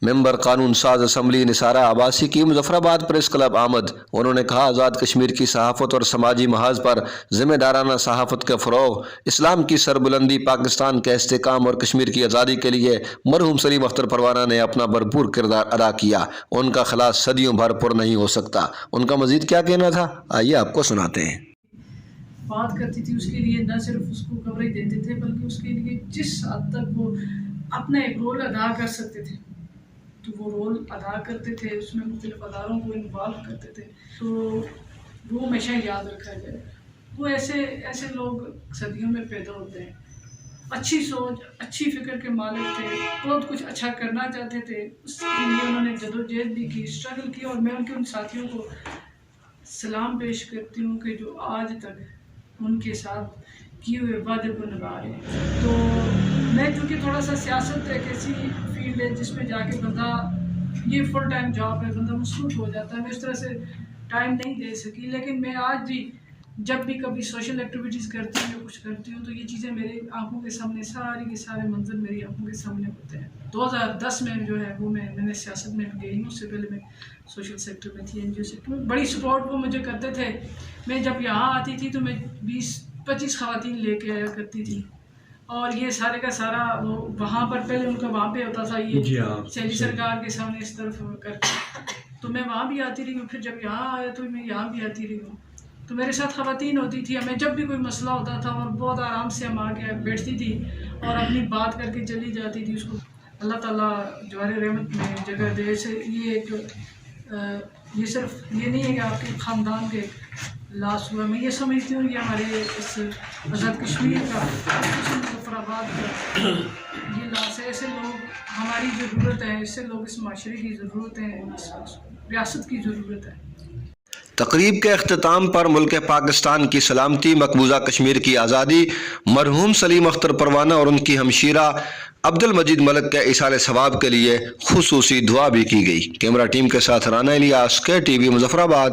ممبر قانون ساز اسمبلی نثارہ عباسی کی مظفرآباد پریس کلب آمد۔ انہوں نے کہا آزاد کشمیر کی صحافت اور سماجی محاذ پر ذمہ دارانہ صحافت کا فروغ، اسلام کی سربلندی، پاکستان کا استحکام اور کشمیر کی آزادی کے لیے مرحوم سلیم اختر پروانہ نے اپنا بھرپور کردار ادا کیا۔ ان کا خلا صدیوں بھر پر نہیں ہو سکتا۔ ان کا مزید کیا کہنا تھا، آئیے آپ کو سناتے ہیں۔ بات کرتی تھی اس کے لیے، نہ صرف اس کو کوریج دیتے تھے بلکہ اس کے لیے جس حد تک وہ اپنا ایک رول ادا کر سکتے تھے تو وہ رول ادا کرتے تھے، اس میں مختلف اداروں کو انوالو کرتے تھے، تو وہ ہمیشہ یاد رکھا جائے۔ وہ ایسے لوگ صدیوں میں پیدا ہوتے ہیں، اچھی سوچ، اچھی فکر کے مالک تھے، بہت کچھ اچھا کرنا چاہتے تھے، اس کے لیے انہوں نے جدوجہد بھی کی، اسٹرگل کی، اور میں ان ساتھیوں کو سلام پیش کرتی ہوں کہ جو آج تک ان کے ساتھ کیے ہوئے وعدے کو نبھا رہے ہیں۔ تو میں چونکہ تھوڑا سا سیاست ایک ایسی فیلڈ ہے جس میں جا کے بندہ، یہ فل ٹائم جاب ہے، بندہ مصروف ہو جاتا ہے، میں اس طرح سے ٹائم نہیں دے سکی، لیکن میں آج بھی جب بھی کبھی سوشل ایکٹیویٹیز کرتی ہوں یا کچھ کرتی ہوں تو یہ چیزیں میرے آنکھوں کے سامنے، سارے کے سارے منظر میری آنکھوں کے سامنے ہوتے ہیں۔ 2010 میں جو ہے وہ میں نے سیاست میں گئی ہوں، اس سے پہلے میں سوشل سیکٹر میں تھی، این جی او سیکٹر میں۔ بڑی سپورٹ وہ مجھے کرتے تھے۔ میں جب یہاں آتی تھی تو میں 20-25 خواتین لے کے آیا کرتی تھی، اور یہ سارے کا سارا وہ وہاں پر پہلے ان کا وہاں پہ ہوتا تھا، یہ سیلی سرکار کے سامنے اس طرف کر کے، تو میں وہاں بھی آتی رہی ہوں، پھر جب یہاں آیا تو میں یہاں بھی آتی رہی ہوں، تو میرے ساتھ خواتین ہوتی تھی، ہمیں جب بھی کوئی مسئلہ ہوتا تھا اور بہت آرام سے ہم آ کے بیٹھتی تھی اور اپنی بات کر کے چلی جاتی تھی۔ اس کو اللہ تعالیٰ جوار رحمت میں جگہ دے۔ یہ صرف یہ نہیں ہے کہ آپ کے خاندان کے لاس ہوا، میں یہ سمجھتی ہوں کہ ہمارے اس آزاد کشمیر کا، مظفرآباد کا یہ لاس ہے۔ ایسے لوگ ہماری ضرورت ہے، ایسے لوگ اس معاشرے کی ضرورت ہے، اس ریاست کی ضرورت ہے۔ تقریب کے اختتام پر ملک پاکستان کی سلامتی، مقبوضہ کشمیر کی آزادی، مرحوم سلیم اختر پروانہ اور ان کی ہمشیرہ عبدالمجید ملک کے ایصال ثواب کے لیے خصوصی دعا بھی کی گئی۔ کیمرہ ٹیم کے ساتھ رانا الیاس، کے ٹی وی مظفرآباد۔